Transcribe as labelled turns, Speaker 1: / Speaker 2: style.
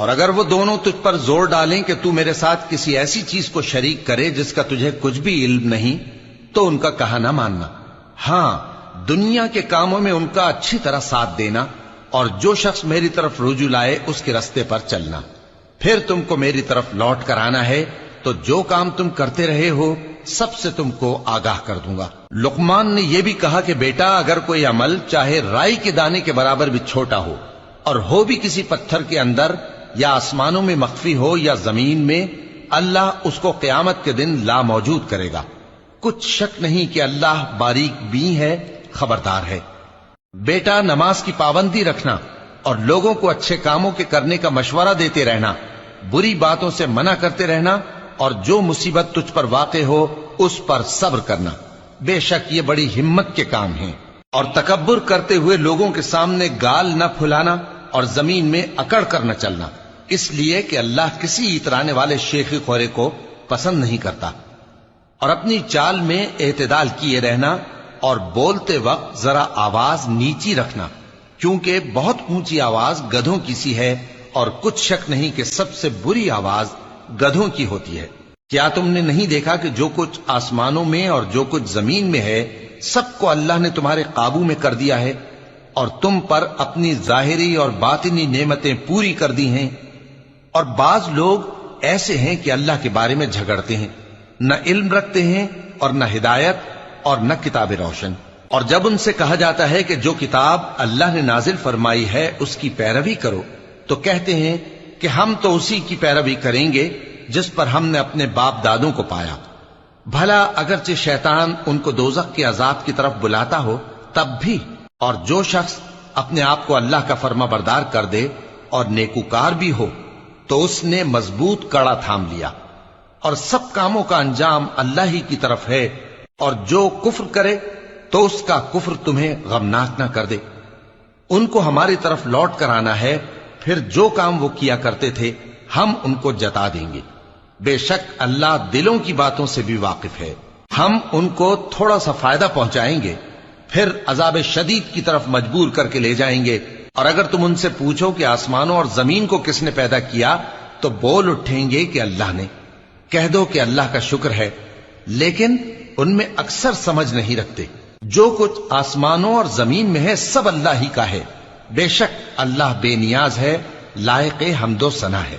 Speaker 1: اور اگر وہ دونوں تجھ پر زور ڈالیں کہ تو میرے ساتھ کسی ایسی چیز کو شریک کرے جس کا تجھے کچھ بھی علم نہیں، تو ان کا کہا نہ ماننا۔ ہاں، دنیا کے کاموں میں ان کا اچھی طرح ساتھ دینا، اور جو شخص میری طرف رجوع لائے اس کے رستے پر چلنا۔ پھر تم کو میری طرف لوٹ کر آنا ہے، تو جو کام تم کرتے رہے ہو سب سے تم کو آگاہ کر دوں گا۔ لقمان نے یہ بھی کہا کہ بیٹا، اگر کوئی عمل چاہے رائی کے دانے کے برابر بھی چھوٹا ہو، اور ہو بھی کسی پتھر کے اندر یا آسمانوں میں مخفی ہو یا زمین میں، اللہ اس کو قیامت کے دن لا موجود کرے گا۔ کچھ شک نہیں کہ اللہ باریک بین ہے، خبردار ہے۔ بیٹا، نماز کی پابندی رکھنا اور لوگوں کو اچھے کاموں کے کرنے کا مشورہ دیتے رہنا، بری باتوں سے منع کرتے رہنا، اور جو مصیبت تجھ پر واقع ہو اس پر صبر کرنا، بے شک یہ بڑی ہمت کے کام ہیں۔ اور تکبر کرتے ہوئے لوگوں کے سامنے گال نہ پھلانا اور زمین میں اکڑ کر نہ چلنا، اس لیے کہ اللہ کسی اترانے والے شیخی خورے کو پسند نہیں کرتا۔ اور اپنی چال میں اعتدال کیے رہنا، اور بولتے وقت ذرا آواز نیچی رکھنا، کیونکہ بہت اونچی آواز گدھوں کی سی ہے، اور کچھ شک نہیں کہ سب سے بری آواز گدھوں کی ہوتی ہے۔ کیا تم نے نہیں دیکھا کہ جو کچھ آسمانوں میں اور جو کچھ زمین میں ہے سب کو اللہ نے تمہارے قابو میں کر دیا ہے، اور تم پر اپنی ظاہری اور باطنی نعمتیں پوری کر دی ہیں۔ اور بعض لوگ ایسے ہیں کہ اللہ کے بارے میں جھگڑتے ہیں، نہ علم رکھتے ہیں اور نہ ہدایت اور نہ کتاب روشن۔ اور جب ان سے کہا جاتا ہے کہ جو کتاب اللہ نے نازل فرمائی ہے اس کی پیروی کرو، تو کہتے ہیں کہ ہم تو اسی کی پیروی کریں گے جس پر ہم نے اپنے باپ دادوں کو پایا۔ بھلا اگرچہ شیطان ان کو دوزخ کے عذاب کی طرف بلاتا ہو تب بھی۔ اور جو شخص اپنے آپ کو اللہ کا فرما بردار کر دے اور نیکوکار بھی ہو تو اس نے مضبوط کڑا تھام لیا، اور سب کاموں کا انجام اللہ ہی کی طرف ہے۔ اور جو کفر کرے تو اس کا کفر تمہیں غمناک نہ کر دے۔ ان کو ہماری طرف لوٹ کر آنا ہے، پھر جو کام وہ کیا کرتے تھے ہم ان کو جتا دیں گے۔ بے شک اللہ دلوں کی باتوں سے بھی واقف ہے۔ ہم ان کو تھوڑا سا فائدہ پہنچائیں گے، پھر عذاب شدید کی طرف مجبور کر کے لے جائیں گے۔ اور اگر تم ان سے پوچھو کہ آسمانوں اور زمین کو کس نے پیدا کیا، تو بول اٹھیں گے کہ اللہ نے۔ کہہ دو کہ اللہ کا شکر ہے، لیکن ان میں اکثر سمجھ نہیں رکھتے۔ جو کچھ آسمانوں اور زمین میں ہے سب اللہ ہی کا ہے، بے شک اللہ بے نیاز ہے، لائق حمد و ثنا ہے۔